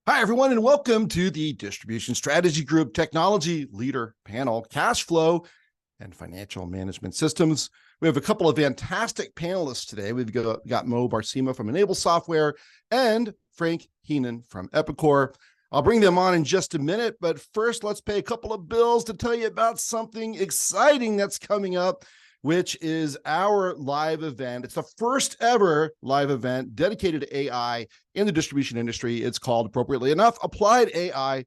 Hi, everyone, and welcome to the Distribution Strategy Group Technology Leader Panel, Cash Flow and Financial Management Systems. We have a couple of fantastic panelists today. We've got Mo Barcima from Enable Software and Frank Heenan from Epicor. I'll bring them on in just a minute, but first, let's pay a couple of bills to tell you about something exciting that's coming up, which is our live event. It's the first ever live event dedicated to AI in the distribution industry. It's called, appropriately enough, Applied AI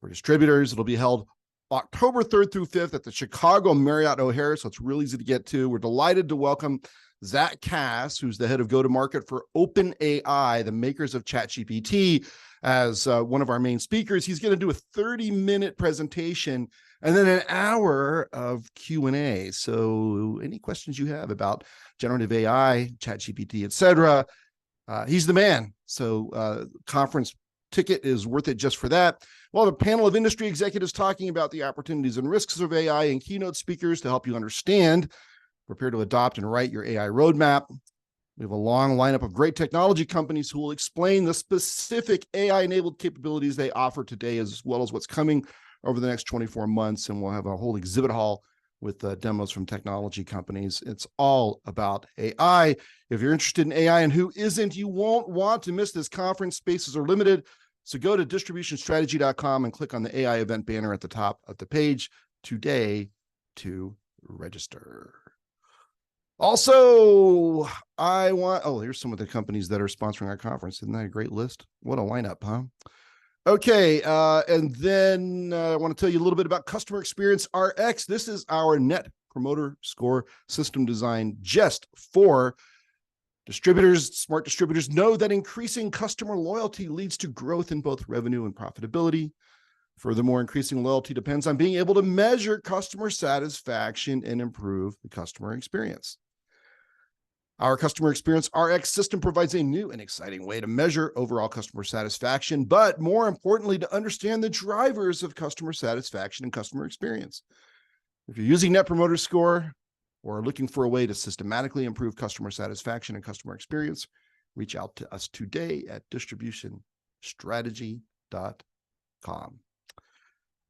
for Distributors. It'll be held October 3rd through 5th at the Chicago Marriott O'Hare, so it's real easy to get to. We're delighted to welcome Zach Cass, who's the head of go-to-market for OpenAI, the makers of ChatGPT, as one of our main speakers. He's going to do a 30-minute presentation and then an hour of Q&A. So any questions you have about generative AI, ChatGPT, etc., he's the man. So conference ticket is worth it just for that. We'll have a panel of industry executives talking about the opportunities and risks of AI and keynote speakers to help you understand, prepare to adopt and write your AI roadmap. We have a long lineup of great technology companies who will explain the specific AI-enabled capabilities they offer today, as well as what's coming over the next 24 months. And we'll have a whole exhibit hall with demos from technology companies. It's all about AI. If you're interested in AI, and who isn't, you won't want to miss this conference. Spaces are limited. So go to distributionstrategy.com and click on the AI event banner at the top of the page today to register. Also, here's some of the companies that are sponsoring our conference. Isn't that a great list? What a lineup, huh? Okay, and then I want to tell you a little bit about Customer Experience RX. This is our Net Promoter Score system designed just for distributors. Smart distributors know that increasing customer loyalty leads to growth in both revenue and profitability. Furthermore, increasing loyalty depends on being able to measure customer satisfaction and improve the customer experience. Our Customer Experience RX system provides a new and exciting way to measure overall customer satisfaction, but more importantly, to understand the drivers of customer satisfaction and customer experience. If you're using Net Promoter Score or are looking for a way to systematically improve customer satisfaction and customer experience, reach out to us today at distributionstrategy.com.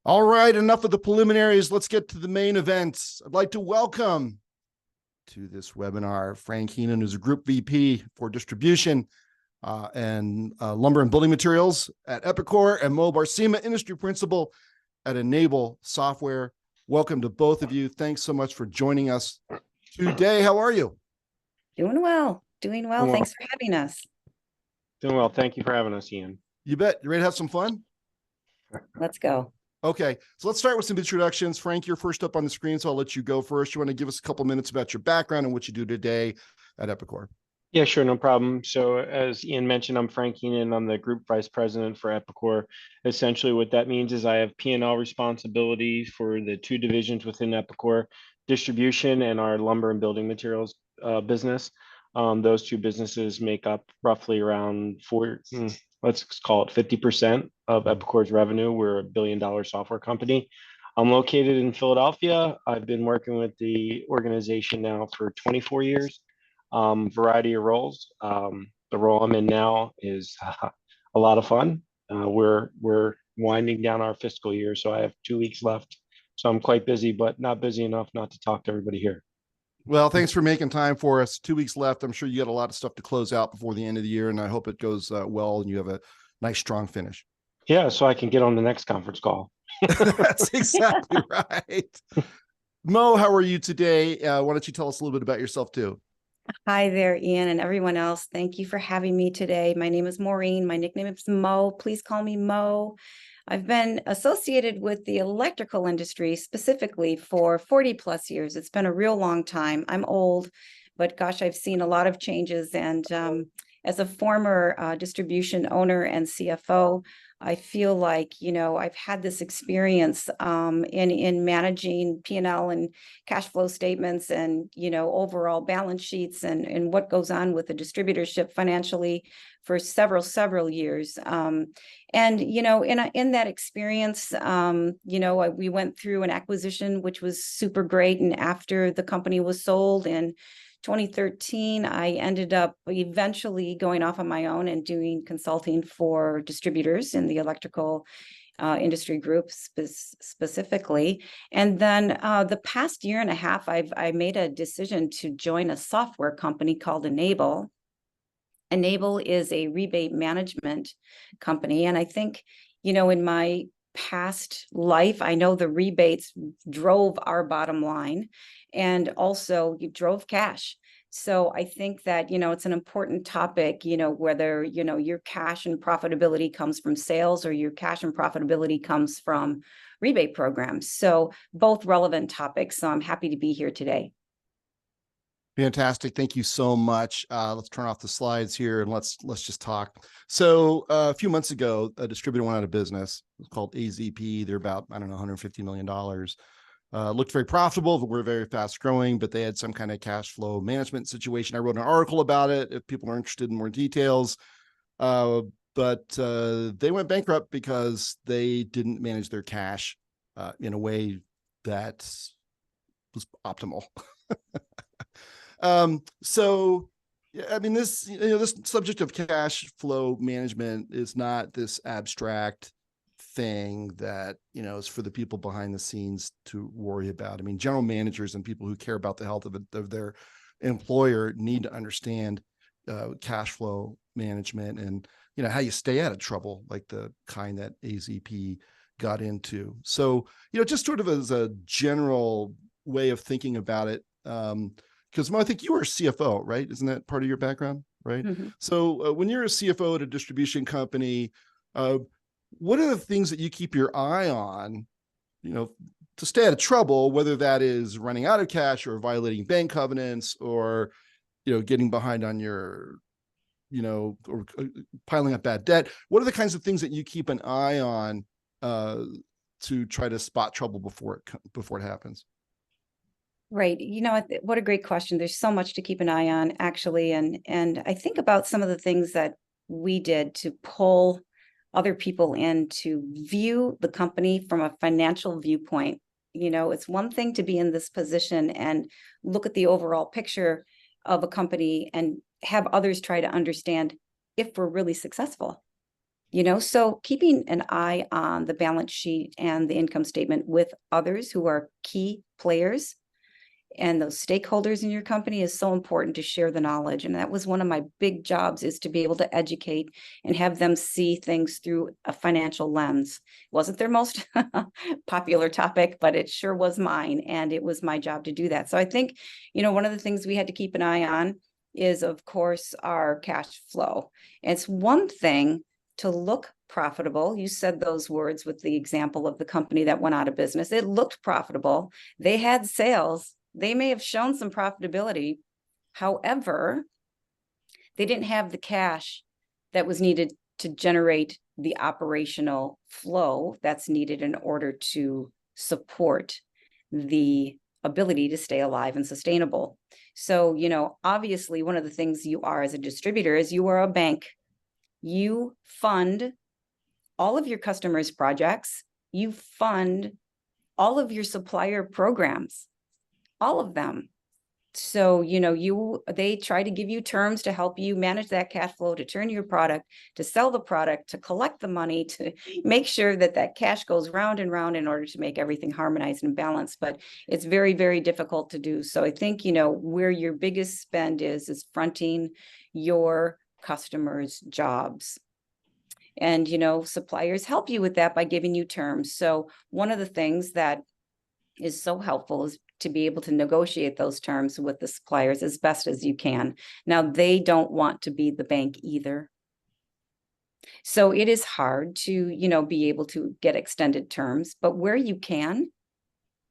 All right, enough of the preliminaries. Let's get to the main events. I'd like to welcome to this webinar Frank Heenan, who's a Group VP for Distribution and Lumber and Building Materials at Epicor, and Mo Barcima, Industry Principal at Enable Software. Welcome to both of you. Thanks so much for joining us today. How are you? Doing well. Thanks for having us. Doing well. Thank you for having us, Ian. You bet. You ready to have some fun? Let's go. Okay, so let's start with some introductions. Frank, you're first up on the screen, so I'll let you go first. You want to give us a couple minutes about your background and what you do today at Epicor? Yeah, sure, no problem. So as Ian mentioned, I'm Frank Heenan. I'm the Group Vice President for Epicor. Essentially what that means is I have P&L responsibility for the two divisions within Epicor, distribution and our lumber and building materials business. Those two businesses make up roughly around let's call it 50% of Epicor's revenue. We're $1 billion software company. I'm located in Philadelphia. I've been working with the organization now for 24 years, variety of roles. The role I'm in now is a lot of fun. We're winding down our fiscal year, so I have 2 weeks left. So I'm quite busy, but not busy enough not to talk to everybody here. Well, thanks for making time for us. 2 weeks left. I'm sure you got a lot of stuff to close out before the end of the year, and I hope it goes well and you have a nice, strong finish. Yeah, so I can get on the next conference call. That's exactly right. Mo, how are you today? Why don't you tell us a little bit about yourself too? Hi there, Ian, and everyone else. Thank you for having me today. My name is Maureen. My nickname is Mo. Please call me Mo. I've been associated with the electrical industry specifically for 40 plus years. It's been a real long time. I'm old, but gosh, I've seen a lot of changes. And as a former distribution owner and CFO, I feel like, I've had this experience in managing P&L and cash flow statements and, overall balance sheets and what goes on with the distributorship financially for several years. And, in that experience, we went through an acquisition, which was super great. And after the company was sold in 2013, I ended up eventually going off on my own and doing consulting for distributors in the electrical industry group specifically. And then the past year and a half, I made a decision to join a software company called Enable. Enable is a rebate management company. And I think, in my past life, I know the rebates drove our bottom line and also you drove cash. So I think that, it's an important topic, whether, your cash and profitability comes from sales or your cash and profitability comes from rebate programs. So both relevant topics. So I'm happy to be here today. Fantastic. Thank you so much. Let's turn off the slides here and let's just talk. So a few months ago, a distributor went out of business. It's called AZP. They're about, I don't know, $150 million. Looked very profitable, but we're very fast growing, but they had some kind of cash flow management situation. I wrote an article about it if people are interested in more details. But they went bankrupt because they didn't manage their cash in a way that was optimal. So, I mean, this subject of cash flow management is not this abstract thing that, is for the people behind the scenes to worry about. I mean, general managers and people who care about the health of their employer need to understand cash flow management and, how you stay out of trouble, like the kind that AZP got into. So, just sort of as a general way of thinking about it, because Mo, I think you were a CFO, right? Isn't that part of your background, right? Mm-hmm. So when you're a CFO at a distribution company, what are the things that you keep your eye on, to stay out of trouble, whether that is running out of cash or violating bank covenants or, getting behind on your, or piling up bad debt? What are the kinds of things that you keep an eye on to try to spot trouble before it happens? Right. What a great question. There's so much to keep an eye on, actually. And I think about some of the things that we did to pull other people in to view the company from a financial viewpoint. It's one thing to be in this position and look at the overall picture of a company and have others try to understand if we're really successful. So keeping an eye on the balance sheet and the income statement with others who are key players and those stakeholders in your company is so important to share the knowledge. And that was one of my big jobs, is to be able to educate and have them see things through a financial lens. It wasn't their most popular topic, but it sure was mine. And it was my job to do that. So I think, one of the things we had to keep an eye on is, of course, our cash flow. It's one thing to look profitable. You said those words with the example of the company that went out of business. It looked profitable. They had sales. They may have shown some profitability. However, they didn't have the cash that was needed to generate the operational flow that's needed in order to support the ability to stay alive and sustainable. So, obviously, one of the things you are as a distributor is you are a bank. You fund all of your customers' projects. You fund all of your supplier programs. All of them. So, they try to give you terms to help you manage that cash flow, to turn your product, to sell the product, to collect the money, to make sure that that cash goes round and round in order to make everything harmonized and balanced. But it's very, very difficult to do. So I think, where your biggest spend is fronting your customers' jobs. And, suppliers help you with that by giving you terms. So one of the things that is so helpful is to be able to negotiate those terms with the suppliers as best as you can. Now, they don't want to be the bank either. So it is hard to, be able to get extended terms, but where you can,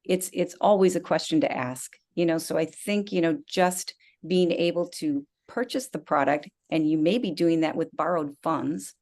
it's always a question to ask, so I think, just being able to purchase the product, and you may be doing that with borrowed funds.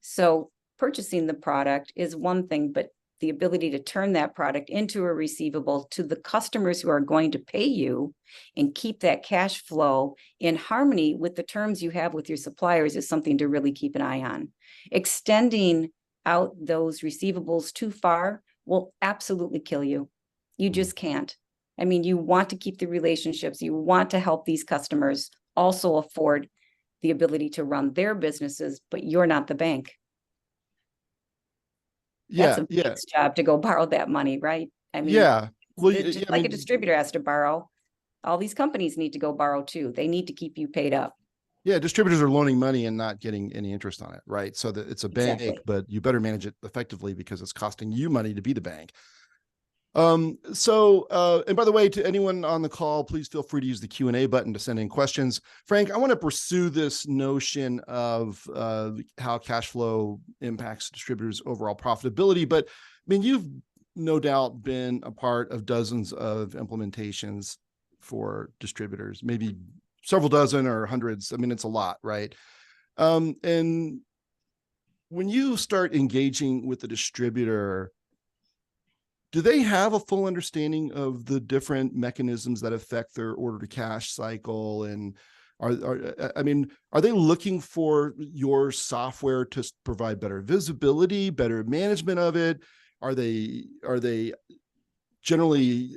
So purchasing the product is one thing, but the ability to turn that product into a receivable to the customers who are going to pay you and keep that cash flow in harmony with the terms you have with your suppliers is something to really keep an eye on. Extending out those receivables too far will absolutely kill you. You just can't. I mean, you want to keep the relationships, you want to help these customers also afford the ability to run their businesses, but you're not the bank. That's Yeah, a yeah, bank's job to go borrow that money, right? I mean, yeah. Well, it's yeah, just I like a mean, distributor has to borrow. All these companies need to go borrow too. They need to keep you paid up. yeah, distributors are loaning money and not getting any interest on it, right? So that it's a bank, Exactly. but you better manage it effectively because it's costing you money to be the bank. And by the way, to anyone on the call, please feel free to use the Q&A button to send in questions. Frank, I want to pursue this notion of how cash flow impacts distributors' overall profitability. But I mean, you've no doubt been a part of dozens of implementations for distributors, maybe several dozen or hundreds. I mean, it's a lot, right? And when you start engaging with the distributor, do they have a full understanding of the different mechanisms that affect their order to cash cycle? And are they looking for your software to provide better visibility, better management of it? Are they generally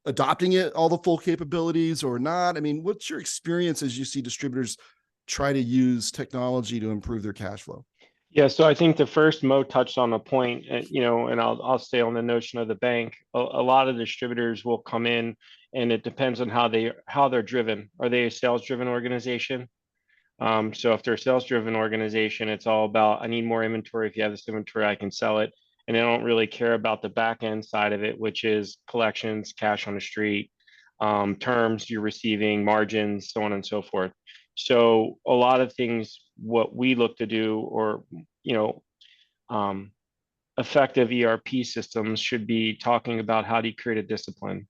adopting it, all the full capabilities or not? I mean, what's your experience as you see distributors try to use technology to improve their cash flow? Yeah, so I think the first Mo touched on a point, and I'll stay on the notion of the bank. A lot of distributors will come in, and it depends on how they're driven. Are they a sales driven organization? So if they're a sales driven organization, it's all about, I need more inventory. If you have this inventory, I can sell it. And they don't really care about the back end side of it, which is collections, cash on the street, terms you're receiving, margins, so on and so forth. So a lot of things, what we look to do, or you know, um, effective ERP systems should be talking about how do you create a discipline.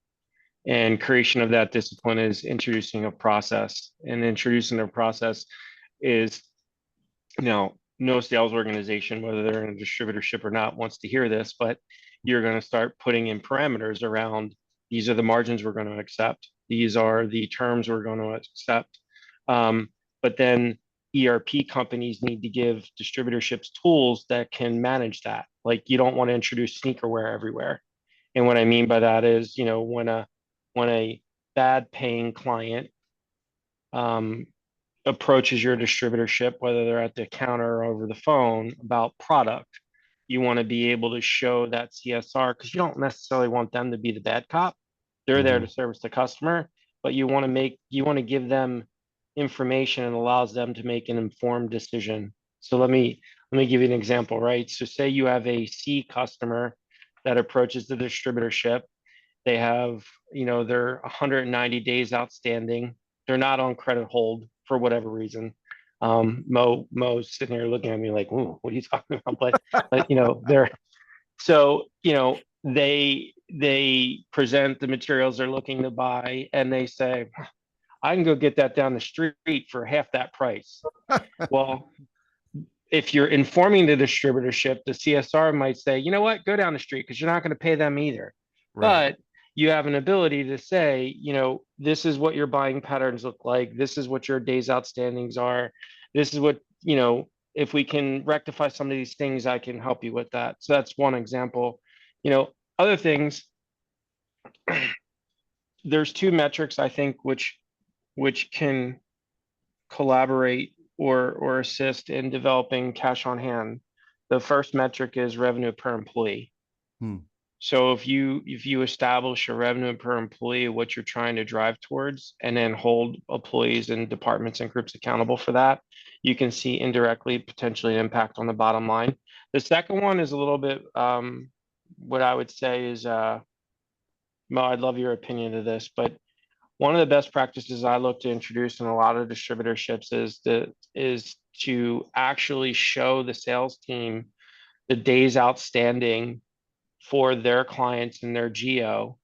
And creation of that discipline is introducing a process. And introducing a process is, no sales organization, whether they're in a distributorship or not, wants to hear this, but you're going to start putting in parameters around, these are the margins we're going to accept. These are the terms we're going to accept. But then ERP companies need to give distributorships tools that can manage that. Like, you don't want to introduce sneakerware everywhere. And what I mean by that is, when a bad paying client um, approaches your distributorship, whether they're at the counter or over the phone, about product, you want to be able to show that CSR, because you don't necessarily want them to be the bad cop. They're there Mm-hmm. to service the customer, but you want to give them information and allows them to make an informed decision. So let me give you an example, right? So say you have a C customer that approaches the distributorship. They have, they're 190 days outstanding. They're not on credit hold for whatever reason. Mo's sitting here looking at me like, "Ooh, what are you talking about?" But they're so they present the materials they're looking to buy, and they say, "I can go get that down the street for half that price." Well, if you're informing the distributorship, the CSR might say, "You know what? Go down the street because you're not going to pay them either." Right. But you have an ability to say, this is what your buying patterns look like. This is what your days outstandings are. This is what, if we can rectify some of these things, I can help you with that. So that's one example. Other things, there's two metrics I think which can collaborate or assist in developing cash on hand. The first metric is revenue per employee. Hmm. So if you establish a revenue per employee, what you're trying to drive towards, and then hold employees and departments and groups accountable for that, you can see indirectly potentially an impact on the bottom line. The second one is a little bit, what I would say is, Mo, I'd love your opinion of this, but one of the best practices I look to introduce in a lot of distributorships is to actually show the sales team the days outstanding for their clients and their geo,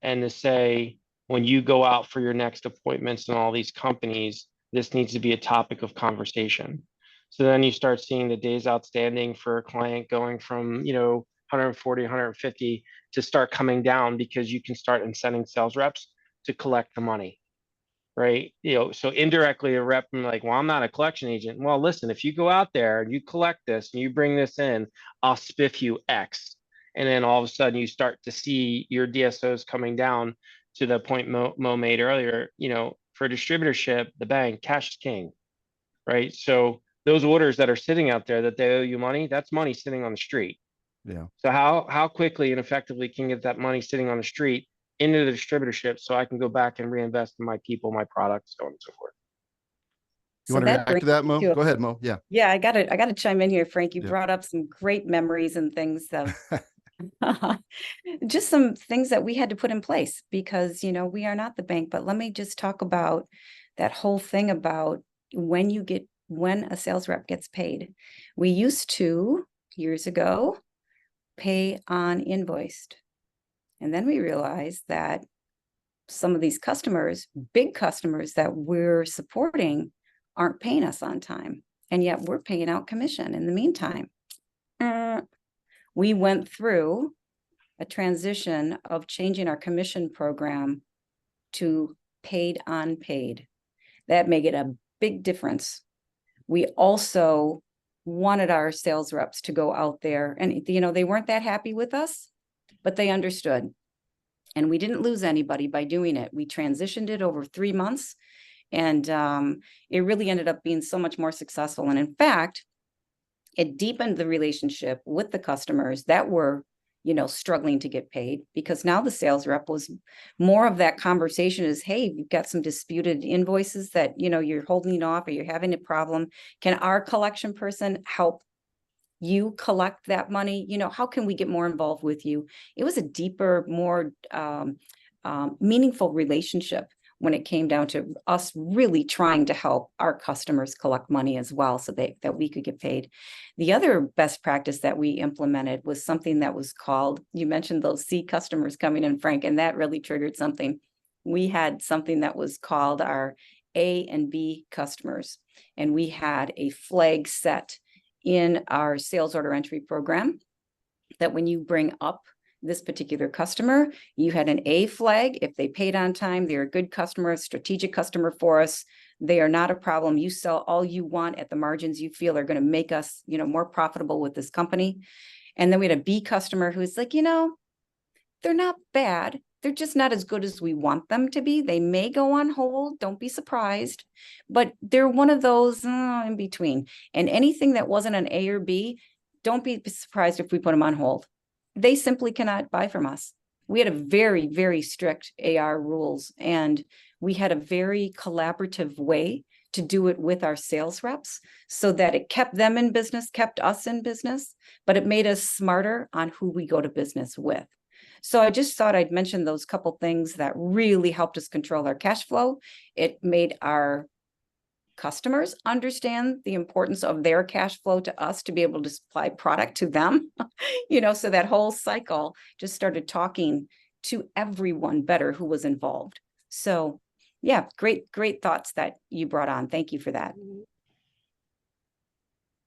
and to say, when you go out for your next appointments in all these companies, this needs to be a topic of conversation. So then you start seeing the days outstanding for a client going from 140, 150 to start coming down, because you can start incenting sales reps to collect the money, right? So indirectly a rep like, well, I'm not a collection agent. Well, listen, if you go out there and you collect this and you bring this in, I'll spiff you X. And then all of a sudden you start to see your DSOs coming down to the point Mo made earlier, for a distributorship, the bank, cash is king, right? So those orders that are sitting out there that they owe you money, that's money sitting on the street. Yeah. So how quickly and effectively can you get that money sitting on the street into the distributorship so I can go back and reinvest in my people, my products, so on and so forth. You So want to that react to brings that, me Mo? to Go ahead, Mo. Yeah. Yeah, I gotta chime in here, Frank. You Yeah. brought up some great memories and things of just some things that we had to put in place because, we are not the bank. But let me just talk about that whole thing about when a sales rep gets paid. We used to, years ago, pay on invoiced. And then we realized that some of these customers, big customers that we're supporting, aren't paying us on time. And yet we're paying out commission in the meantime. We went through a transition of changing our commission program to paid on paid. That made it a big difference. We also wanted our sales reps to go out there and, they weren't that happy with us, but they understood. And we didn't lose anybody by doing it. We transitioned it over 3 months and it really ended up being so much more successful. And in fact, it deepened the relationship with the customers that were, struggling to get paid because now the sales rep was more of that conversation is, hey, you've got some disputed invoices that, you're holding off or you're having a problem. Can our collection person help you collect that money? How can we get more involved with you? It was a deeper, more meaningful relationship when it came down to us really trying to help our customers collect money as well so that we could get paid. The other best practice that we implemented was something that was called, you mentioned those C customers coming in, Frank, and that really triggered something. We had something that was called our A and B customers, and we had a flag set in our sales order entry program that when you bring up this particular customer, you had an A flag. If they paid on time, they're a good customer, a strategic customer for us. They are not a problem. You sell all you want at the margins you feel are going to make us, more profitable with this company. And then we had a B customer who's like, they're not bad. They're just not as good as we want them to be. They may go on hold. Don't be surprised. But they're one of those in between. And anything that wasn't an A or B, don't be surprised if we put them on hold. They simply cannot buy from us. We had a very, very strict AR rules, and we had a very collaborative way to do it with our sales reps so that it kept them in business, kept us in business, but it made us smarter on who we go to business with. So I just thought I'd mention those couple things that really helped us control our cash flow. It made our customers understand the importance of their cash flow to us to be able to supply product to them, so that whole cycle just started talking to everyone better who was involved. So yeah, great thoughts that you brought on. Thank you for that.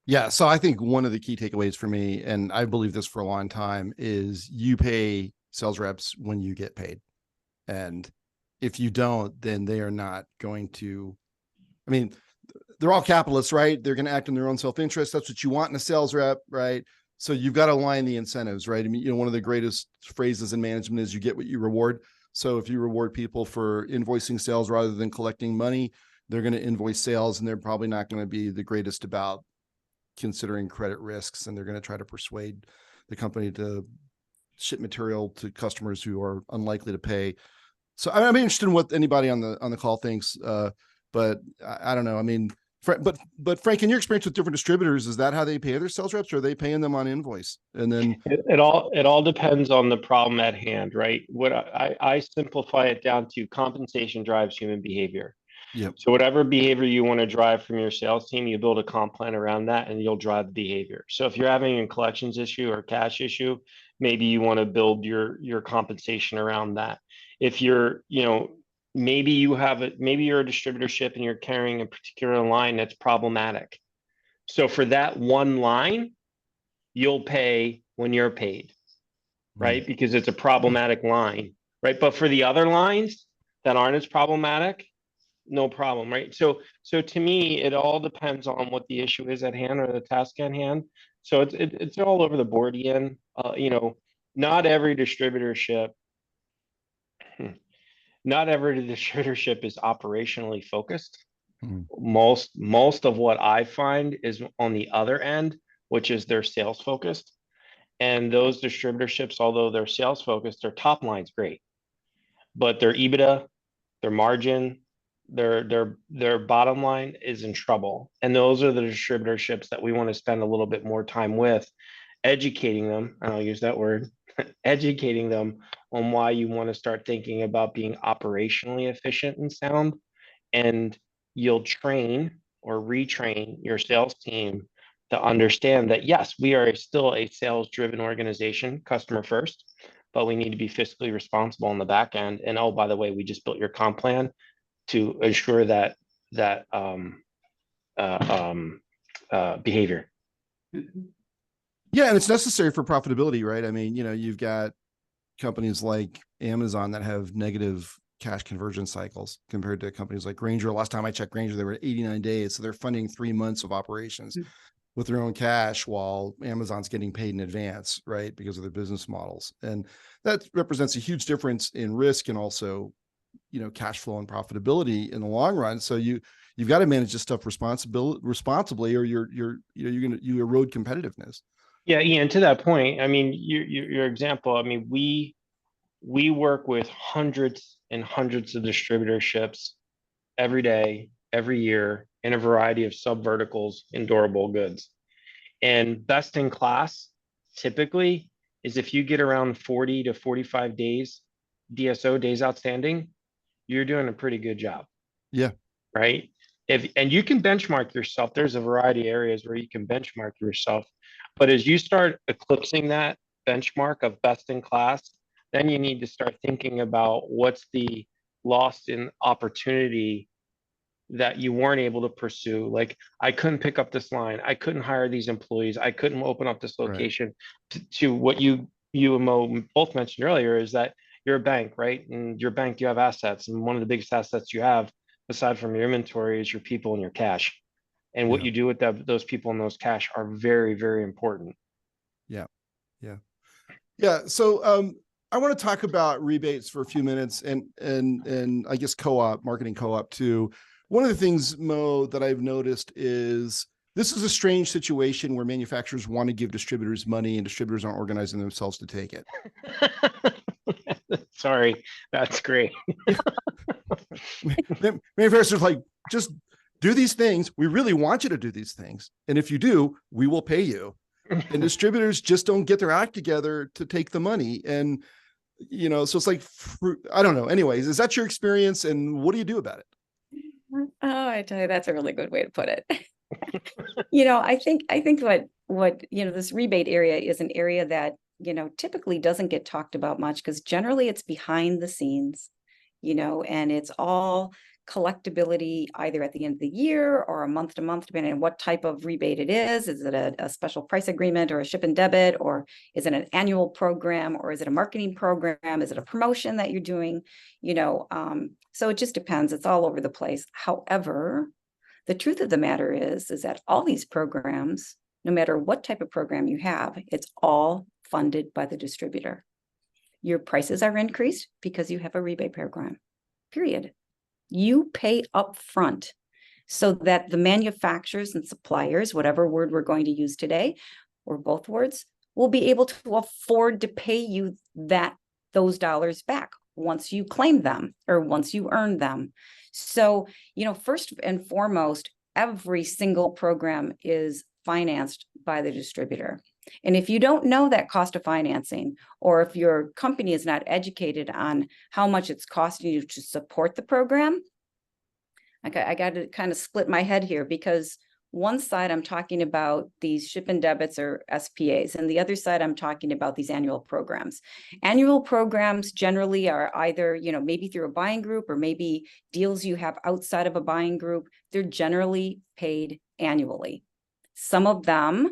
Yeah. So I think one of the key takeaways for me, and I believe this for a long time, is you pay sales reps when you get paid. And if you don't, then they are not going to, they're all capitalists, right? They're going to act in their own self-interest. That's what you want in a sales rep, right? So you've got to align the incentives, right? One of the greatest phrases in management is you get what you reward. So if you reward people for invoicing sales rather than collecting money, they're going to invoice sales, and they're probably not going to be the greatest about considering credit risks, and they're going to try to persuade the company to ship material to customers who are unlikely to pay. So I'm interested in what anybody on the call thinks, but I don't know. But Frank, in your experience with different distributors, is that how they pay their sales reps, or are they paying them on invoice? And then it all depends on the problem at hand, right? What I simplify it down to: compensation drives human behavior. Yep. So whatever behavior you want to drive from your sales team, you build a comp plan around that and you'll drive the behavior. So if you're having a collections issue or cash issue, maybe you want to build your compensation around that. If you're, maybe you're a distributorship and you're carrying a particular line that's problematic. So for that one line, you'll pay when you're paid, right? Because it's a problematic line, right? But for the other lines that aren't as problematic, no problem, right? So to me, it all depends on what the issue is at hand or the task at hand. So it's all over the board, Ian. Not every distributorship not every distributorship is operationally focused. Mhm. Most of what I find is on the other end, which is they're sales focused. And those distributorships, although they're sales focused, their top line's great, but their EBITDA, their margin, their bottom line is in trouble. And those are the distributorships that we want to spend a little bit more time with, educating them, and I'll use that word, educating them on why you want to start thinking about being operationally efficient and sound. And you'll train or retrain your sales team to understand that yes, we are still a sales driven organization, customer first, but we need to be fiscally responsible on the back end. And oh, by the way, we just built your comp plan to ensure that behavior. Yeah, and it's necessary for profitability, right? I mean, you've got companies like Amazon that have negative cash conversion cycles compared to companies like Grainger. Last time I checked Grainger, they were at 89 days. So they're funding 3 months of operations with their own cash while Amazon's getting paid in advance, right? Because of their business models. And that represents a huge difference in risk and also, cash flow and profitability in the long run. So you've got to manage this stuff responsibly, or you're going to erode competitiveness. Yeah, Ian, to that point, I mean, your example, I mean, we work with hundreds and hundreds of distributorships every day, every year, in a variety of sub verticals in durable goods. And best in class typically is if you get around 40 to 45 days, DSO, days outstanding, you're doing a pretty good job. Yeah. Right. And you can benchmark yourself. There's a variety of areas where you can benchmark yourself. But as you start eclipsing that benchmark of best in class, then you need to start thinking about what's the lost in opportunity that you weren't able to pursue. Like, I couldn't pick up this line, I couldn't hire these employees, I couldn't open up this location. Right. To what you and Mo both mentioned earlier is that you're a bank, right? And your bank, you have assets, and one of the biggest assets you have aside from your inventory is your people and your cash. And what you do with those people and those cash are very, very important. Yeah. So I want to talk about rebates for a few minutes and I guess marketing co-op too. One of the things, Mo, that I've noticed is this is a strange situation where manufacturers want to give distributors money and distributors aren't organizing themselves to take it. Sorry, that's great. Manufacturers like, just do these things. We really want you to do these things. And if you do, we will pay you. And distributors just don't get their act together to take the money. And, so it's like, I don't know. Anyways, is that your experience? And what do you do about it? Oh, I tell you, that's a really good way to put it. I think what, this rebate area is an area that, typically doesn't get talked about much because generally it's behind the scenes, and it's all collectability either at the end of the year or a month to month, depending on what type of rebate it is. Is it a special price agreement or a ship and debit, or is it an annual program, or is it a marketing program? Is it a promotion that you're doing? So it just depends. It's all over the place. However, the truth of the matter is that all these programs, no matter what type of program you have, it's all funded by the distributor. Your prices are increased because you have a rebate program, period. You pay up front so that the manufacturers and suppliers, whatever word we're going to use today, or both words, will be able to afford to pay you those dollars back once you claim them or once you earn them. So, first and foremost, every single program is financed by the distributor. And if you don't know that cost of financing, or if your company is not educated on how much it's costing you to support the program, I got to kind of split my head here, because one side I'm talking about these ship and debits or SPAs, and the other side I'm talking about these annual programs. Annual programs generally are either, maybe through a buying group or maybe deals you have outside of a buying group. They're generally paid annually. Some of them,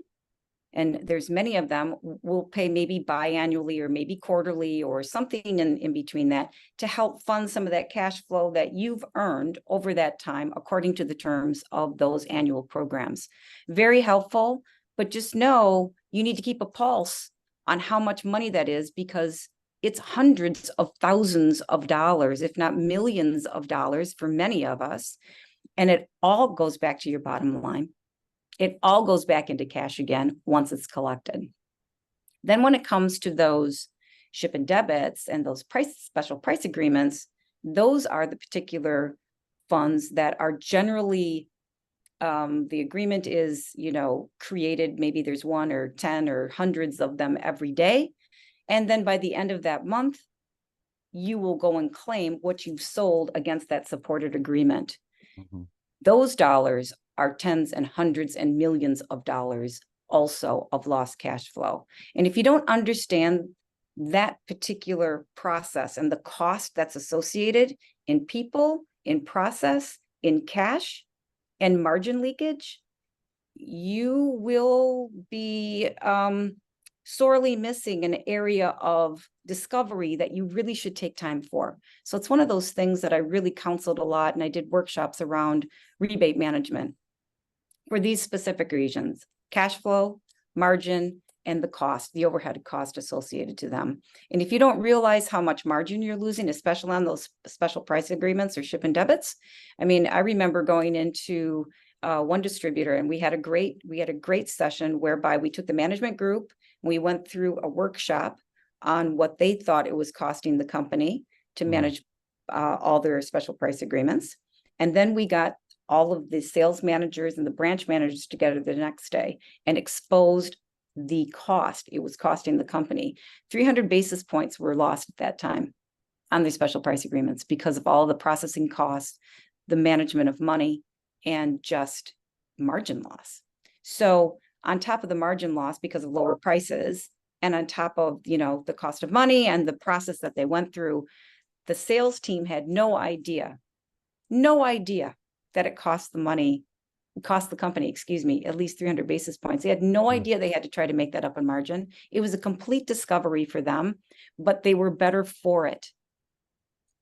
and there's many of them, will pay maybe biannually or maybe quarterly or something in between that to help fund some of that cash flow that you've earned over that time according to the terms of those annual programs. Very helpful, but just know you need to keep a pulse on how much money that is, because it's hundreds of thousands of dollars, if not millions of dollars for many of us. And it all goes back to your bottom line. It all goes back into cash again once it's collected. Then when it comes to those ship and debits and those special price agreements, those are the particular funds that are generally, the agreement is, created, maybe there's 1 or 10 or hundreds of them every day. And then by the end of that month, you will go and claim what you've sold against that supported agreement. Mhm. Those dollars are tens and hundreds and millions of dollars also of lost cash flow. And if you don't understand that particular process and the cost that's associated in people, in process, in cash, and margin leakage, you will be sorely missing an area of discovery that you really should take time for. So it's one of those things that I really counseled a lot, and I did workshops around rebate management for these specific regions: cash flow, margin, and the cost, the overhead cost associated to them. And if you don't realize how much margin you're losing, especially on those special price agreements or ship and debits, I mean, I remember going into one distributor, and we had a great session whereby we took the management group, we went through a workshop on what they thought it was costing the company to manage all their special price agreements. And then we got all of the sales managers and the branch managers together the next day and exposed the cost it was costing the company. 300 basis points were lost at that time on the special price agreements because of all the processing costs, the management of money, and just margin loss. So on top of the margin loss because of lower prices, and on top of, the cost of money and the process that they went through, the sales team had no idea that it cost the company, at least 300 basis points. They had no idea they had to try to make that up in margin. It was a complete discovery for them, but they were better for it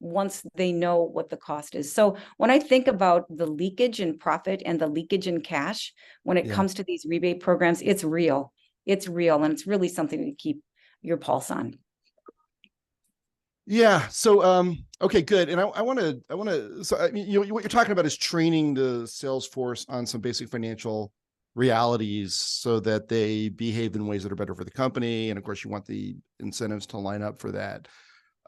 once they know what the cost is. So when I think about the leakage in profit and the leakage in cash, when it comes to these rebate programs, it's real. It's real. And it's really something to keep your pulse on. Yeah. So, okay, good. And I want to, so I mean, what you're talking about is training the sales force on some basic financial realities so that they behave in ways that are better for the company. And of course, you want the incentives to line up for that.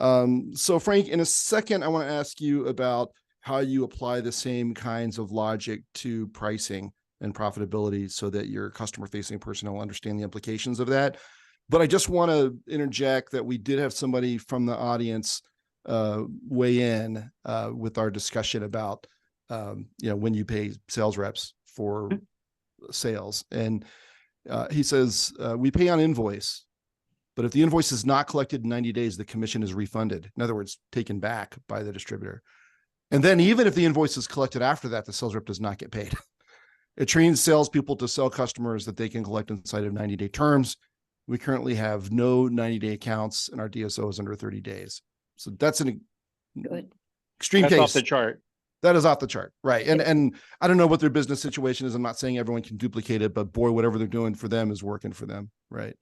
So Frank, in a second, I want to ask you about how you apply the same kinds of logic to pricing and profitability so that your customer facing personnel understand the implications of that. But I just want to interject that we did have somebody from the audience weigh in with our discussion about, when you pay sales reps for sales. And he says, we pay on invoice, but if the invoice is not collected in 90 days, the commission is refunded. In other words, taken back by the distributor. And then even if the invoice is collected after that, the sales rep does not get paid. It trains salespeople to sell customers that they can collect inside of 90-day terms. We currently have no 90-day accounts, and our DSO is under 30 days. So that's an extreme case. Off the chart. That is off the chart, right? And I don't know what their business situation is. I'm not saying everyone can duplicate it, but boy, whatever they're doing for them is working for them, right?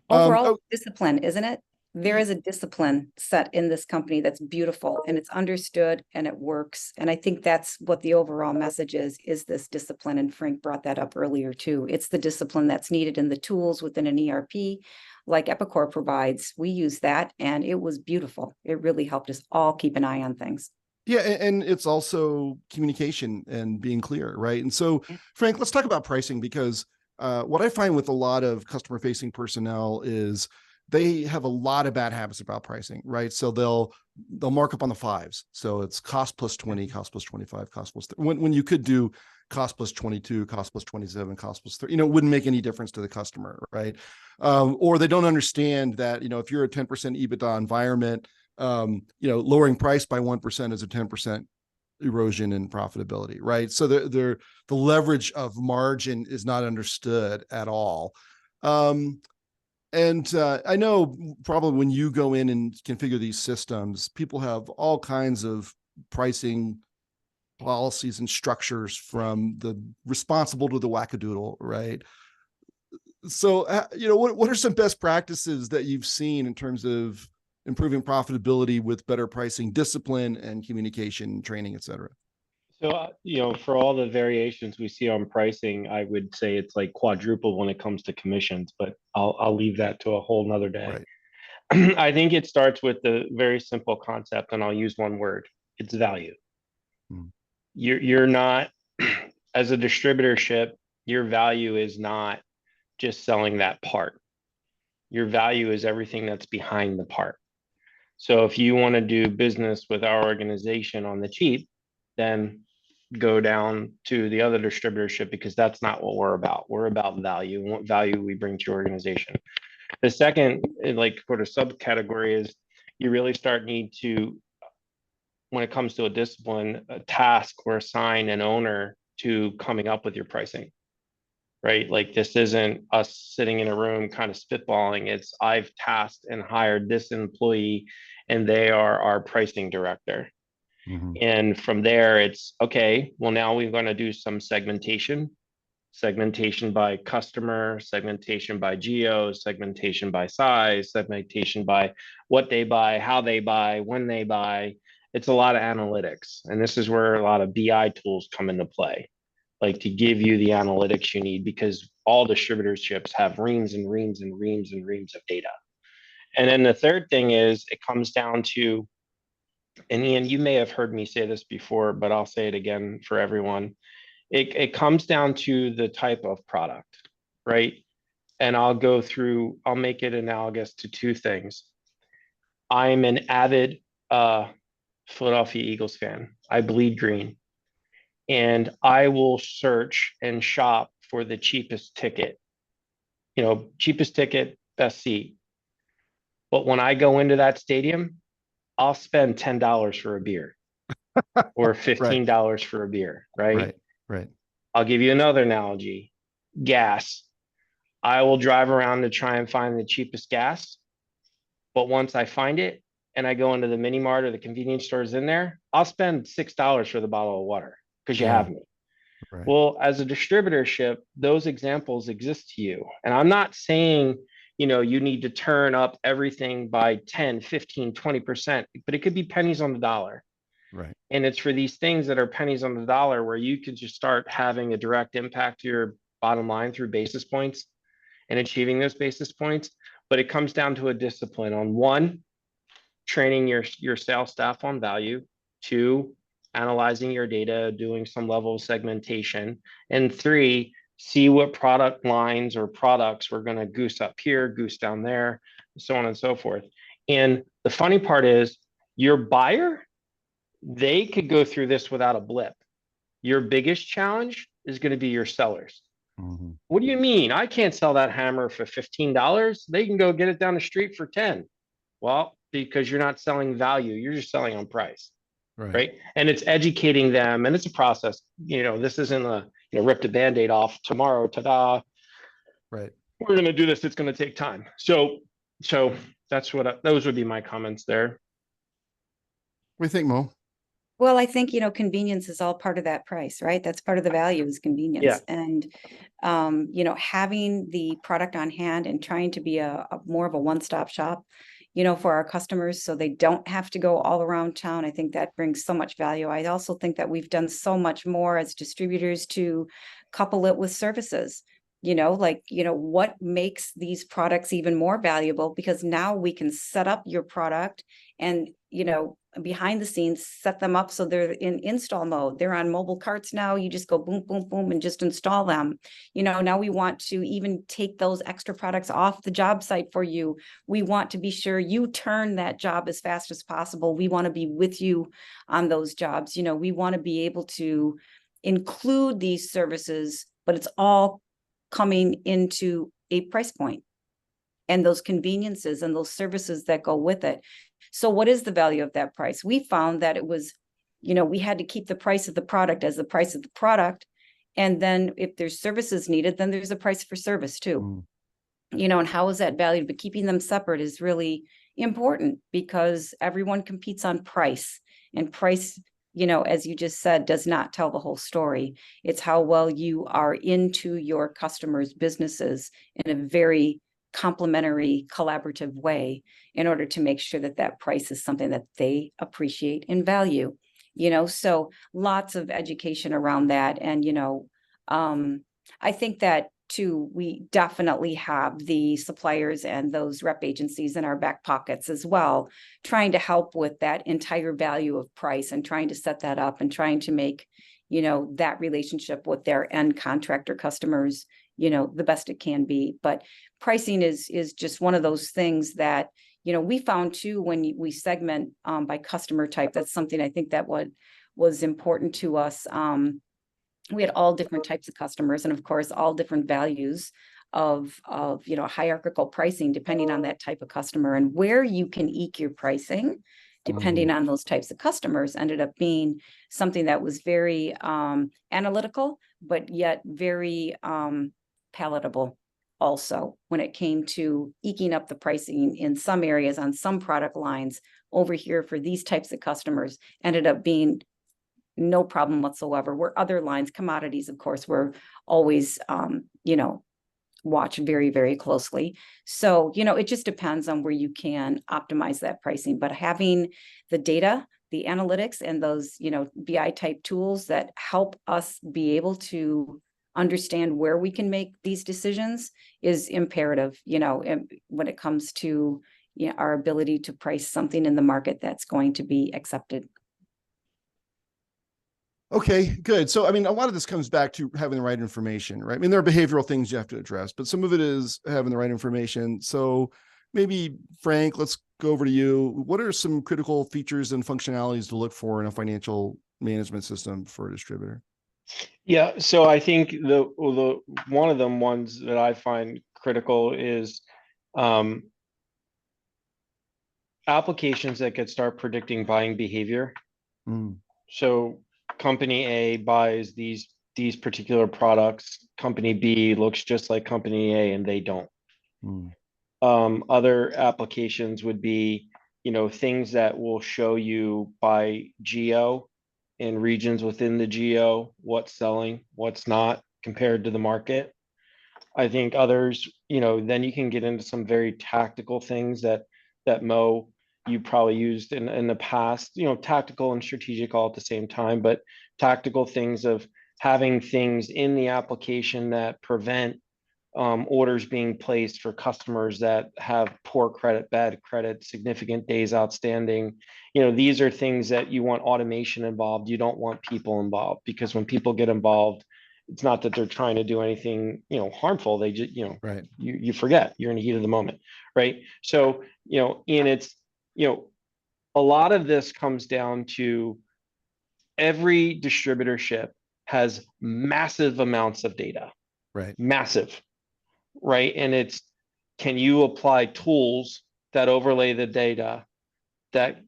Overall discipline, isn't it? There is a discipline set in this company that's beautiful, and it's understood and it works. And I think that's what the overall message is this discipline. And Frank brought that up earlier too. It's the discipline that's needed in the tools within an ERP like Epicor provides. We use that and it was beautiful. It really helped us all keep an eye on things. Yeah, and it's also communication and being clear, right? And so, Frank, let's talk about pricing, because what I find with a lot of customer-facing personnel is they have a lot of bad habits about pricing, right? So they'll mark up on the fives. So it's cost plus 20, cost plus 25, cost plus 30. When you could do cost plus 22, cost plus 27, cost plus 30, it wouldn't make any difference to the customer, right? Or they don't understand that, if you're a 10% EBITDA environment, lowering price by 1% is a 10% erosion in profitability, right? So the leverage of margin is not understood at all. And I know probably when you go in and configure these systems, people have all kinds of pricing policies and structures, from the responsible to the wackadoodle, right? So, what are some best practices that you've seen in terms of improving profitability with better pricing discipline and communication, training, et cetera? So, for all the variations we see on pricing, I would say it's like quadruple when it comes to commissions, but I'll leave that to a whole nother day. Right. I think it starts with the very simple concept, and I'll use one word. It's value. Mm. You're not, as a distributorship, your value is not just selling that part. Your value is everything that's behind the part. So if you want to do business with our organization on the cheap, then go down to the other distributorship, because that's not what we're about. We're about value and what value we bring to your organization. The second, like, sort of subcategory is you really need to, when it comes to a discipline, a task or assign an owner to coming up with your pricing, right? Like, this isn't us sitting in a room kind of spitballing. It's I've tasked and hired this employee and they are our pricing director. Mm-hmm. And from there, it's okay, well, now we're going to do some segmentation by customer, segmentation by geo, segmentation by size, segmentation by what they buy, how they buy, when they buy. It's a lot of analytics. And this is where a lot of BI tools come into play, like to give you the analytics you need, because all distributorships have reams and reams and reams and reams of data. And then the third thing is it comes down to, and Ian, you may have heard me say this before, but I'll say it again for everyone. It comes down to the type of product, right? And I'll make it analogous to two things. I'm an avid Philadelphia Eagles fan. I bleed green. And I will search and shop for the cheapest ticket, cheapest ticket, best seat. But when I go into that stadium, I'll spend $10 for a beer or $15 for a beer, right? Right. I'll give you another analogy. Gas. I will drive around to try and find the cheapest gas. But once I find it and I go into the mini mart or the convenience stores in there, I'll spend $6 for the bottle of water because you have me. Right. Well, as a distributorship, those examples exist to you. And I'm not saying, you need to turn up everything by 10, 15, 20%, but it could be pennies on the dollar. Right. And it's for these things that are pennies on the dollar where you could just start having a direct impact to your bottom line through basis points and achieving those basis points. But it comes down to a discipline on, one, training your sales staff on value, two, analyzing your data, doing some level of segmentation, and three, see what product lines or products we're going to goose up here, goose down there, so on and so forth. And the funny part is, your buyer, they could go through this without a blip. Your biggest challenge is going to be your sellers. Mm-hmm. What do you mean? I can't sell that hammer for $15. They can go get it down the street for 10. Well, because you're not selling value, you're just selling on price. Right. And it's educating them, and it's a process. This isn't a rip the Band-Aid off tomorrow. Ta-da. Right. We're going to do this. It's going to take time. So that's those would be my comments there. What do you think, Mo? Well, I think, convenience is all part of that price, right? That's part of the value is convenience. Yeah. And, having the product on hand and trying to be a more of a one-stop shop, for our customers, so they don't have to go all around town. I think that brings so much value. I also think that we've done so much more as distributors to couple it with services. What makes these products even more valuable, because now we can set up your product and, behind the scenes, set them up so they're in install mode. They're on mobile carts now. You just go boom, boom, boom, and just install them. Now we want to even take those extra products off the job site for you. We want to be sure you turn that job as fast as possible. We want to be with you on those jobs. We want to be able to include these services, but it's all coming into a price point and those conveniences and those services that go with it. So what is the value of that price? We found that it was, we had to keep the price of the product as the price of the product. And then if there's services needed, then there's a price for service too. And how is that valued? But keeping them separate is really important, because everyone competes on price, and price, as you just said, does not tell the whole story. It's how well you are into your customers' businesses in a very complementary, collaborative way in order to make sure that that price is something that they appreciate and value. So lots of education around that. And, I think that too, we definitely have the suppliers and those rep agencies in our back pockets as well, trying to help with that entire value of price and trying to set that up and trying to make, that relationship with their end contractor customers, the best it can be. But pricing is just one of those things that, we found too, when we segment by customer type, that's something I think that was important to us. We had all different types of customers and of course, all different values of hierarchical pricing, depending on that type of customer, and where you can eke your pricing, depending on those types of customers, ended up being something that was very analytical, but yet very palatable. Also, when it came to eking up the pricing in some areas on some product lines over here for these types of customers, ended up being no problem whatsoever. Where other lines, commodities, of course, were always, watched very, very closely. So, it just depends on where you can optimize that pricing. But having the data, the analytics, and those, BI type tools that help us be able to understand where we can make these decisions is imperative, when it comes to our ability to price something in the market that's going to be accepted. Okay, good. So, I mean, a lot of this comes back to having the right information, right? I mean, there are behavioral things you have to address, but some of it is having the right information. So maybe, Frank, let's go over to you. What are some critical features and functionalities to look for in a financial management system for a distributor? Yeah, so I think the one of them ones that I find critical is applications that could start predicting buying behavior. So company A buys these particular products. Company B looks just like company A and they don't. Other applications would be, things that will show you by geo in regions within the geo, what's selling, what's not compared to the market. I think others, then you can get into some very tactical things that Mo, you probably used in the past, tactical and strategic all at the same time, but tactical things of having things in the application that prevent orders being placed for customers that have poor credit, bad credit, significant days outstanding. These are things that you want automation involved. You don't want people involved, because when people get involved, it's not that they're trying to do anything, harmful. They just, right. You forget, you're in the heat of the moment, right? So, and it's, a lot of this comes down to every distributorship has massive amounts of data, right? Massive. Right. And it's, can you apply tools that overlay the data that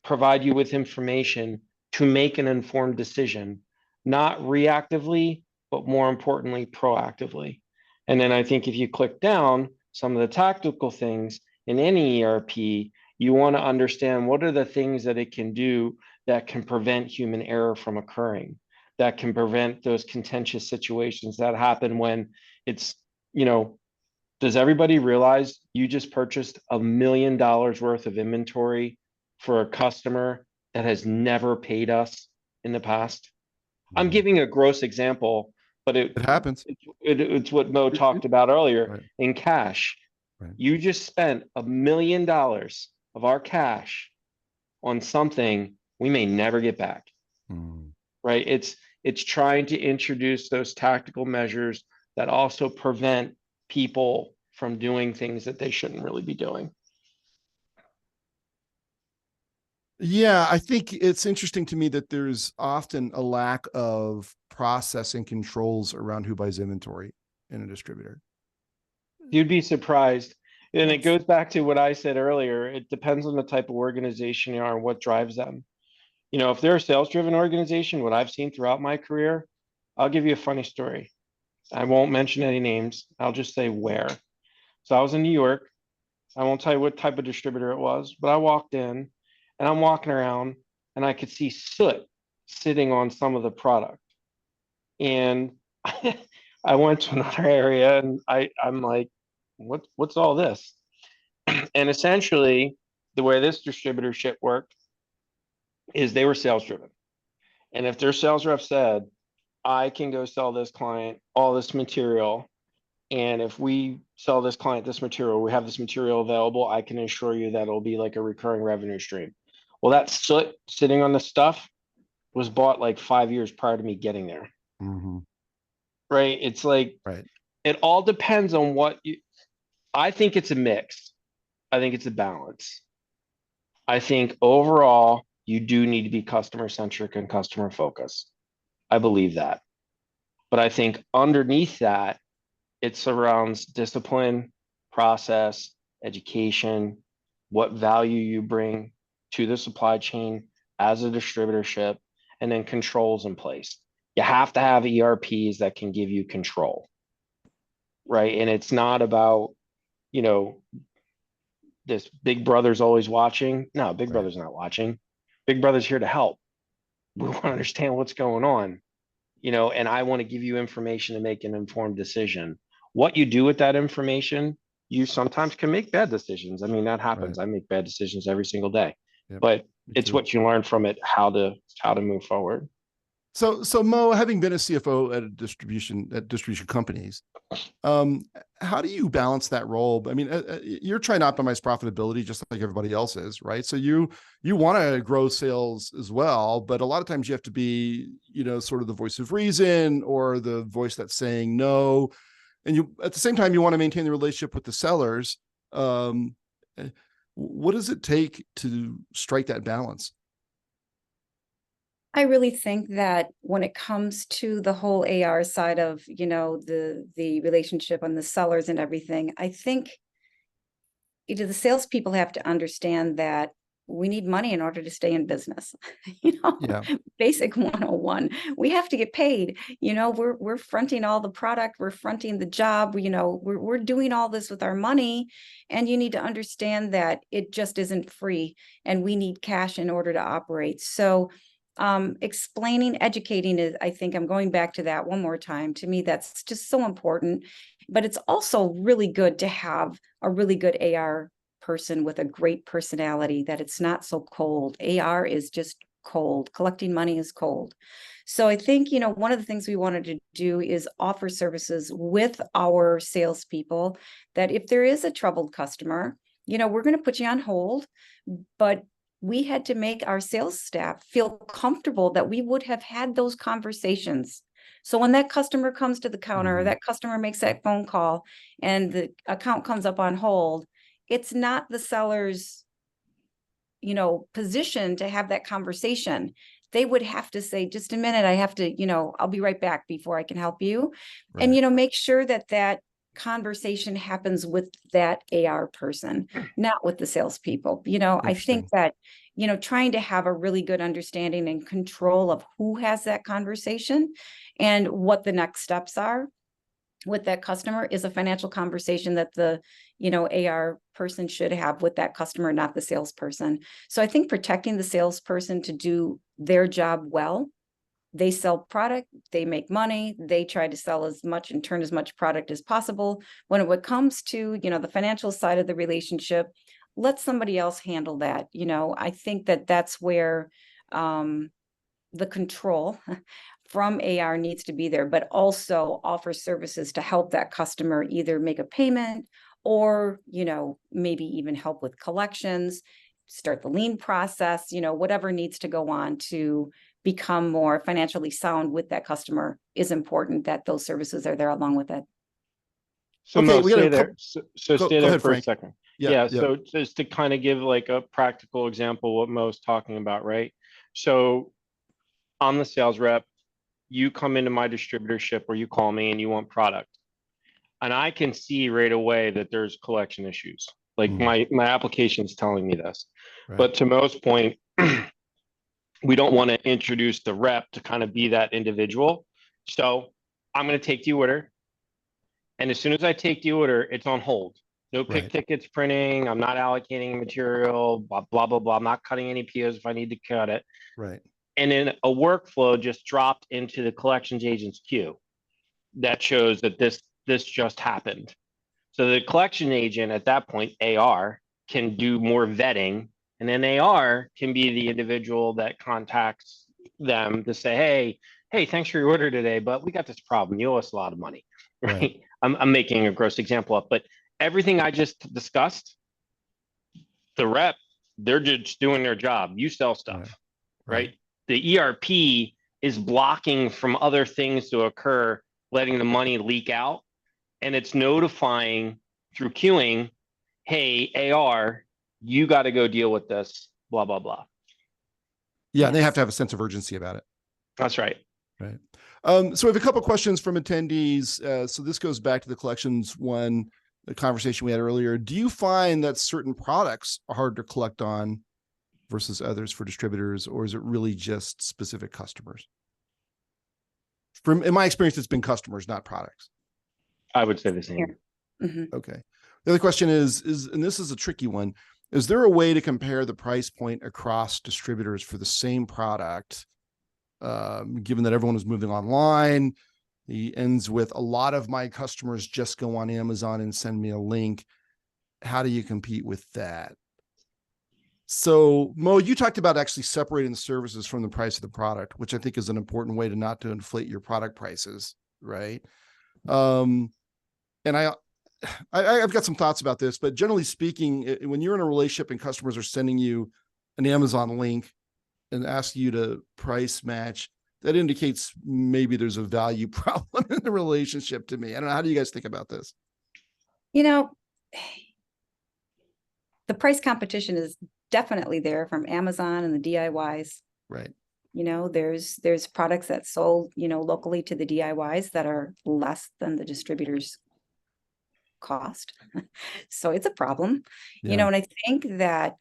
provide you with information to make an informed decision, not reactively, but more importantly, proactively. And then I think if you click down some of the tactical things in any ERP, you want to understand what are the things that it can do that can prevent human error from occurring, that can prevent those contentious situations that happen when it's, does everybody realize you just purchased $1 million worth of inventory for a customer that has never paid us in the past? I'm giving a gross example, but It happens. It's what Mo talked about earlier. Right. In cash. Right. You just spent $1 million of our cash on something we may never get back. Right? It's trying to introduce those tactical measures that also prevent people from doing things that they shouldn't really be doing. Yeah, I think it's interesting to me that there's often a lack of process and controls around who buys inventory in a distributor. You'd be surprised. And it goes back to what I said earlier. It depends on the type of organization you are and what drives them. If they're a sales-driven organization, what I've seen throughout my career, I'll give you a funny story. I won't mention any names. I'll just say where. So I was in New York. I won't tell you what type of distributor it was, but I walked in and I'm walking around and I could see soot sitting on some of the product. And I went to another area and I'm like, what's all this? And essentially, the way this distributorship worked is they were sales driven. And if their sales rep said, I can go sell this client all this material, and if we sell this client this material, we have this material available, I can assure you that it'll be like a recurring revenue stream. Well, that soot sitting on the stuff was bought like 5 years prior to me getting there. Mm-hmm. Right? It's like, Right. it all depends on what you, I think it's a mix. I think it's a balance. I think overall, you do need to be customer centric and customer focused. I believe that. But I think underneath that, it surrounds discipline, process, education, what value you bring to the supply chain as a distributorship, and then controls in place. You have to have ERPs that can give you control, right? And it's not about, you know, this big brother's always watching. No, big Right. brother's not watching. Big brother's here to help. We want to understand what's going on, and I want to give you information to make an informed decision. What you do with that information, you sometimes can make bad decisions. I mean, that happens. Right. I make bad decisions every single day, Yep. but Me it's too. what you learn from it, how to move forward. So Mo, having been a CFO at distribution companies, how do you balance that role? I mean, you're trying to optimize profitability just like everybody else is, right? So you want to grow sales as well, but a lot of times you have to be, sort of the voice of reason or the voice that's saying no, and you at the same time you want to maintain the relationship with the sellers. What does it take to strike that balance? I really think that when it comes to the whole AR side of, the relationship and the sellers and everything, I think the salespeople have to understand that we need money in order to stay in business. Yeah. Basic 101. We have to get paid. We're fronting all the product, we're fronting the job, we're doing all this with our money. And you need to understand that it just isn't free and we need cash in order to operate. So explaining, educating is, I think I'm going back to that one more time. To me, that's just so important. But it's also really good to have a really good AR person with a great personality, that it's not so cold. AR is just cold. Collecting money is cold. So I think, one of the things we wanted to do is offer services with our salespeople that if there is a troubled customer, we're going to put you on hold, but we had to make our sales staff feel comfortable that we would have had those conversations. So when that customer comes to the counter, Mhm. that customer makes that phone call and the account comes up on hold, it's not the seller's, position to have that conversation. They would have to say, just a minute, I have to, I'll be right back before I can help you. And, Right. make sure that that conversation happens with that AR person, not with the salespeople. I think Interesting. that, trying to have a really good understanding and control of who has that conversation and what the next steps are with that customer is a financial conversation that the, AR person should have with that customer, not the salesperson. So I think protecting the salesperson to do their job well. They sell product, they make money, they try to sell as much and turn as much product as possible. When it comes to, the financial side of the relationship, let somebody else handle that. I think that that's where the control from AR needs to be there, but also offer services to help that customer either make a payment or, maybe even help with collections, start the lien process, whatever needs to go on to become more financially sound with that customer is important, that those services are there along with it. So Okay, Mo, we got stay a there. couple. So stay Go there ahead, for a Frank. second. Yeah. Yeah. Yeah. So just to kind of give like a practical example, what Mo's talking about, right? So I'm the sales rep. You come into my distributorship or you call me and you want product. And I can see right away that there's collection issues. Like Mm, my application's telling me this. right. But to Mo's point, we don't want to introduce the rep to kind of be that individual. So I'm going to take the order. And as soon as I take the order, it's on hold. No pick Right. tickets printing. I'm not allocating material, blah, blah, blah, blah. I'm not cutting any POs if I need to cut it. Right. And then a workflow just dropped into the collections agent's queue that shows that this just happened. So the collection agent at that point, AR, can do more vetting, and then AR can be the individual that contacts them to say, hey, thanks for your order today, but we got this problem. You owe us a lot of money, right? Right. I'm making a gross example up, but everything I just discussed, the rep, they're just doing their job. You sell stuff, right? The ERP is blocking from other things to occur, letting the money leak out, and it's notifying through queuing, hey, AR, you got to go deal with this, blah, blah, blah. Yeah, they have to have a sense of urgency about it. That's right. Right. So we have a couple of questions from attendees. So this goes back to the collections one, the conversation we had earlier. Do you find that certain products are hard to collect on versus others for distributors, or is it really just specific customers? In my experience, it's been customers, not products. I would say the same. Mm-hmm. Okay. The other question is, and this is a tricky one, is there a way to compare the price point across distributors for the same product? Given that everyone is moving online, he ends with, a lot of my customers just go on Amazon and send me a link. How do you compete with that? So Mo, you talked about actually separating the services from the price of the product, which I think is an important way to not to inflate your product prices, right? And I've got some thoughts about this, but generally speaking, when you're in a relationship and customers are sending you an Amazon link and ask you to price match, that indicates maybe there's a value problem in the relationship to me. I don't know. How do you guys think about this? You know, the price competition is definitely there from Amazon and the DIYs. Right. You know, there's products that sold, locally to the DIYs that are less than the distributors' cost. So it's a problem, Yeah. and I think that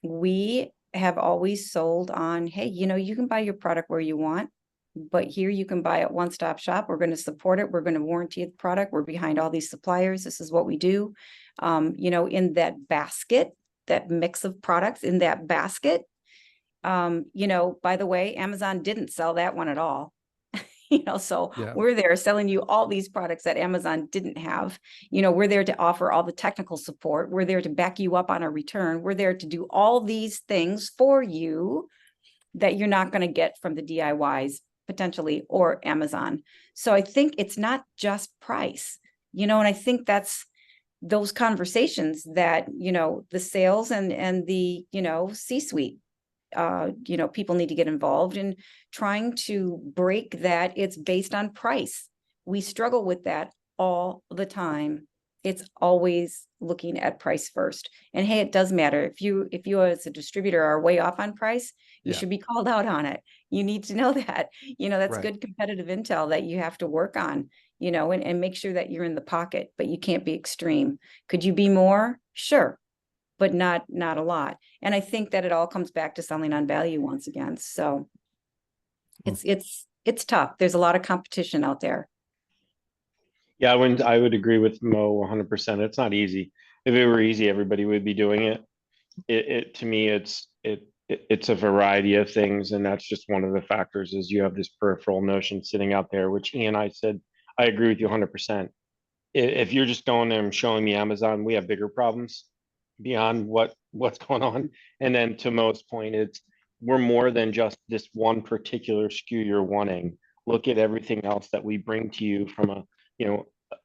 we have always sold on, hey, you can buy your product where you want, but here you can buy at One Stop Shop. We're going to support it. We're going to warranty the product. We're behind all these suppliers. This is what we do. In that basket, that mix of products in that basket, by the way, Amazon didn't sell that one at all. So Yeah. we're there selling you all these products that Amazon didn't have. We're there to offer all the technical support. We're there to back you up on a return. We're there to do all these things for you that you're not going to get from the DIYs potentially or Amazon. So I think it's not just price, and I think that's those conversations that, the sales and the, C-suite, people need to get involved in trying to break that. It's based on price. We struggle with that all the time. It's always looking at price first. And hey, it does matter. If you as a distributor are way off on price, you should be called out on it. You need to know that, that's good competitive intel that you have to work on, and make sure that you're in the pocket, but you can't be extreme. Could you be more? Sure, but not a lot. And I think that it all comes back to selling on value once again. So it's tough. There's a lot of competition out there. Yeah, I would agree with Mo 100%. It's not easy. If it were easy, everybody would be doing it. To me, it's a variety of things, and that's just one of the factors. Is you have this peripheral notion sitting out there, which Ian, I said, I agree with you 100%. If you're just going there and showing me Amazon, we have bigger problems beyond what's going on. And then to Mo's point, we're more than just this one particular SKU you're wanting. Look at everything else that we bring to you from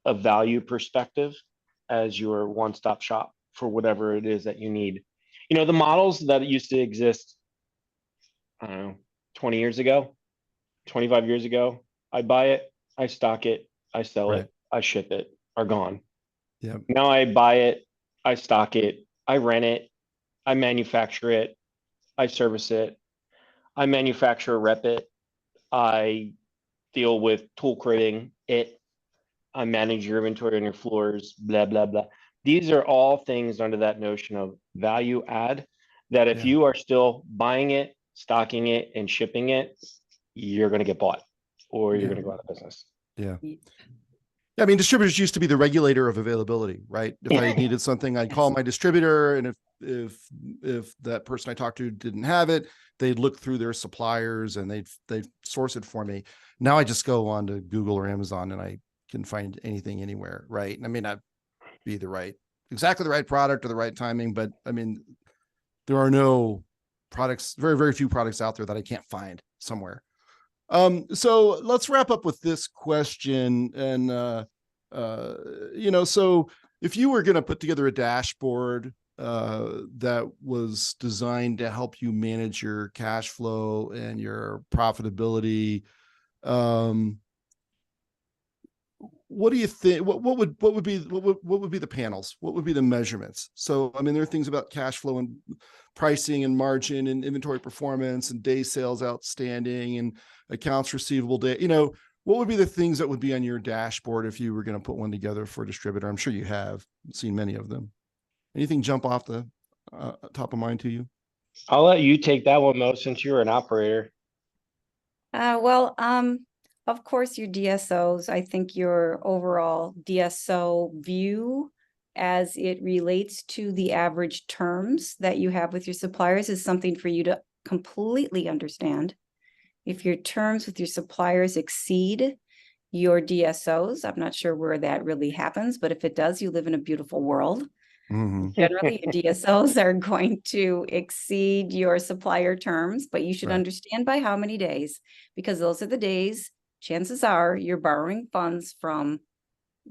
a value perspective as your one-stop shop for whatever it is that you need. The models that used to exist, I don't know, 20 years ago, 25 years ago, I buy it, I stock it, I sell it, I ship it, are gone. Yeah. Now I buy it, I stock it, I rent it, I manufacture it, I service it, I manufacture, rep it, I deal with tool crating it, I manage your inventory on your floors, blah, blah, blah. These are all things under that notion of value add that if you are still buying it, stocking it, and shipping it, you're going to get bought or you're going to go out of business. Yeah. I mean, distributors used to be the regulator of availability, right? If I needed something, I'd call my distributor, and if that person I talked to didn't have it, they'd look through their suppliers and they'd source it for me. Now I just go on to Google or Amazon and I can find anything anywhere, right? I mean, be exactly the right product or the right timing. But I mean, there are no products, very, very few products out there that I can't find somewhere. So let's wrap up with this question. And, so if you were going to put together a dashboard that was designed to help you manage your cash flow and your profitability, what do you think? What would be the panels? What would be the measurements? So, I mean, there are things about cash flow and pricing and margin and inventory performance and day sales outstanding and accounts receivable day. What would be the things that would be on your dashboard if you were going to put one together for a distributor? I'm sure you have seen many of them. Anything jump off the top of mind to you? I'll let you take that one, Mo, since you're an operator. Of course, your DSOs, I think your overall DSO view as it relates to the average terms that you have with your suppliers is something for you to completely understand. If your terms with your suppliers exceed your DSOs, I'm not sure where that really happens, but if it does, you live in a beautiful world. Generally, your DSOs are going to exceed your supplier terms, but you should understand by how many days, because those are the days, chances are you're borrowing funds from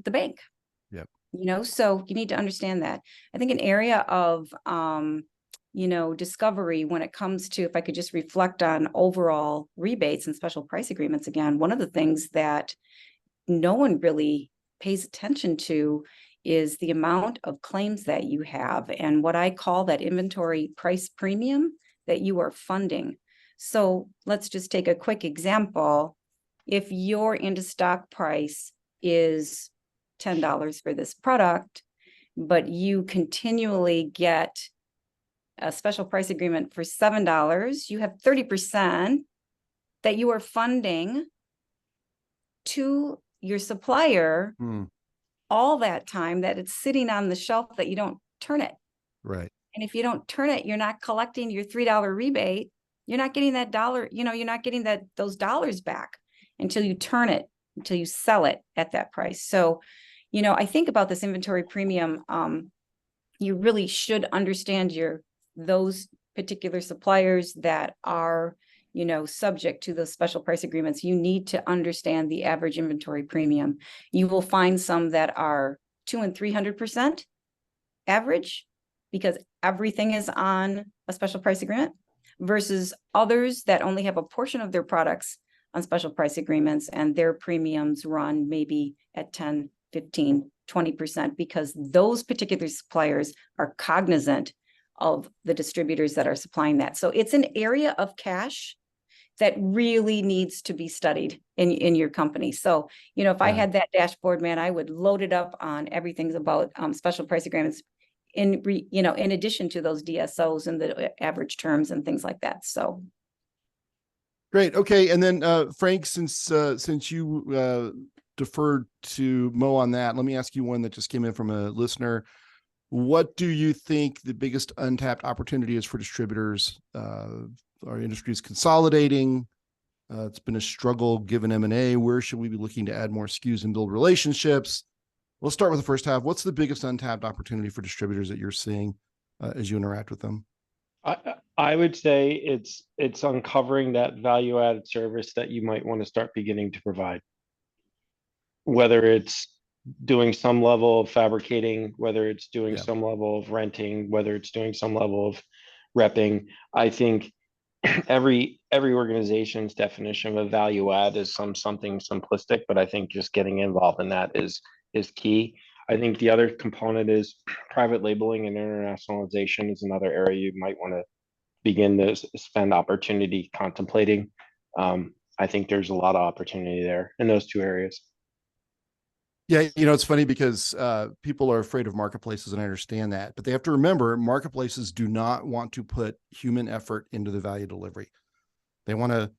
the bank. Yep. So you need to understand that. I think an area of, discovery when it comes to, if I could just reflect on overall rebates and special price agreements again, one of the things that no one really pays attention to is the amount of claims that you have and what I call that inventory price premium that you are funding. So let's just take a quick example. If your into stock price is $10 for this product, but you continually get a special price agreement for $7, you have 30% that you are funding to your supplier all that time that it's sitting on the shelf that you don't turn it. Right. And if you don't turn it, you're not collecting your $3 rebate. You're not getting that dollar, you're not getting those dollars back until you turn it, until you sell it at that price. So, I think about this inventory premium. You really should understand those particular suppliers that are, subject to those special price agreements. You need to understand the average inventory premium. You will find some that are 200% and 300% average because everything is on a special price agreement versus others that only have a portion of their products on special price agreements and their premiums run maybe at 10, 15, 20% because those particular suppliers are cognizant of the distributors that are supplying that. So it's an area of cash that really needs to be studied in your company. So, if I had that dashboard, man, I would load it up on everything about special price agreements in addition to those DSOs and the average terms and things like that. So. Great. Okay. And then Frank, since you deferred to Mo on that, let me ask you one that just came in from a listener. What do you think the biggest untapped opportunity is for distributors? Our industry is consolidating. It's been a struggle given M&A. Where should we be looking to add more SKUs and build relationships? We'll start with the first half. What's the biggest untapped opportunity for distributors that you're seeing as you interact with them? I would say it's uncovering that value-added service that you might want to start beginning to provide. Whether it's doing some level of fabricating, whether it's doing some level of renting, whether it's doing some level of repping. I think every organization's definition of a value add is something simplistic, but I think just getting involved in that is key. I think the other component is private labeling and internationalization is another area you might want to begin to spend opportunity contemplating. I think there's a lot of opportunity there in those two areas. Yeah, it's funny because people are afraid of marketplaces, and I understand that, but they have to remember marketplaces do not want to put human effort into the value delivery. They want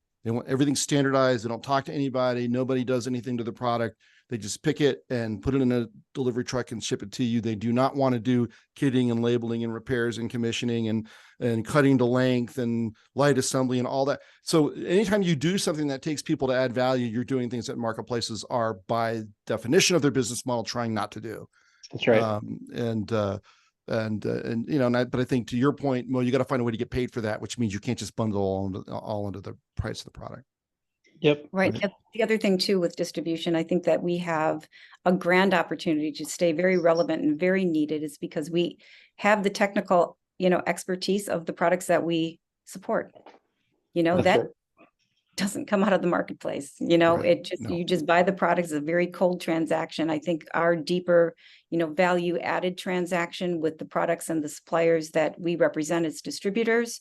everything standardized. They don't talk to anybody. Nobody does anything to the product. They just pick it and put it in a delivery truck and ship it to you. They do not want to do kitting and labeling and repairs and commissioning and cutting to length and light assembly and all that. So anytime you do something that takes people to add value, you're doing things that marketplaces are by definition of their business model trying not to do. That's right. But I think to your point, well, you got to find a way to get paid for that, which means you can't just bundle all into the price of the product. Yep. Right. The other thing too with distribution, I think that we have a grand opportunity to stay very relevant and very needed is because we have the technical, expertise of the products that we support. That's That right. doesn't come out of the marketplace. Right. You just buy the products, a very cold transaction. I think our deeper, value added transaction with the products and the suppliers that we represent as distributors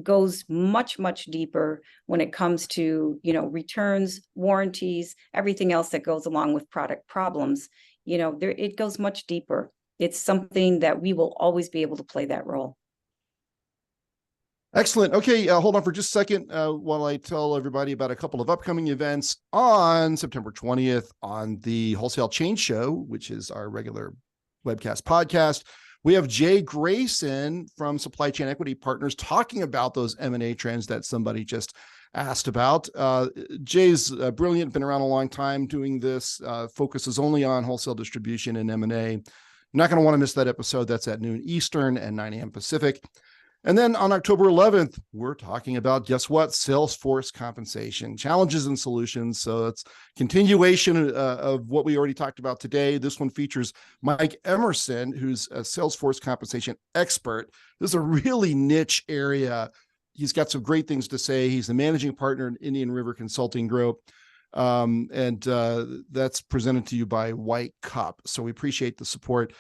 goes much, much deeper when it comes to, returns, warranties, everything else that goes along with product problems. It goes much deeper. It's something that we will always be able to play that role. Excellent. Okay, hold on for just a second while I tell everybody about a couple of upcoming events on September 20th on the Wholesale Change Show, which is our regular webcast podcast. We have Jay Grayson from Supply Chain Equity Partners talking about those M&A trends that somebody just asked about. Jay's brilliant, been around a long time doing this, focuses only on wholesale distribution and M&A. You're not going to want to miss that episode. That's at noon Eastern and 9 a.m. Pacific. And then on October 11th, we're talking about, guess what? Salesforce compensation, challenges and solutions. So it's continuation of what we already talked about today. This one features Mike Emerson, who's a Salesforce compensation expert. This is a really niche area. He's got some great things to say. He's the managing partner in Indian River Consulting Group. That's presented to you by White Cup. So we appreciate the support.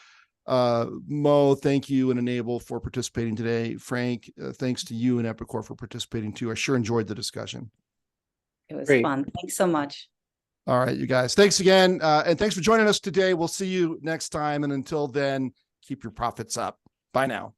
Mo, thank you and Enable for participating today. Frank, thanks to you and Epicor for participating too. I sure enjoyed the discussion. It was fun. Thanks so much. All right, you guys. Thanks again. And thanks for joining us today. We'll see you next time. And until then, keep your profits up. Bye now.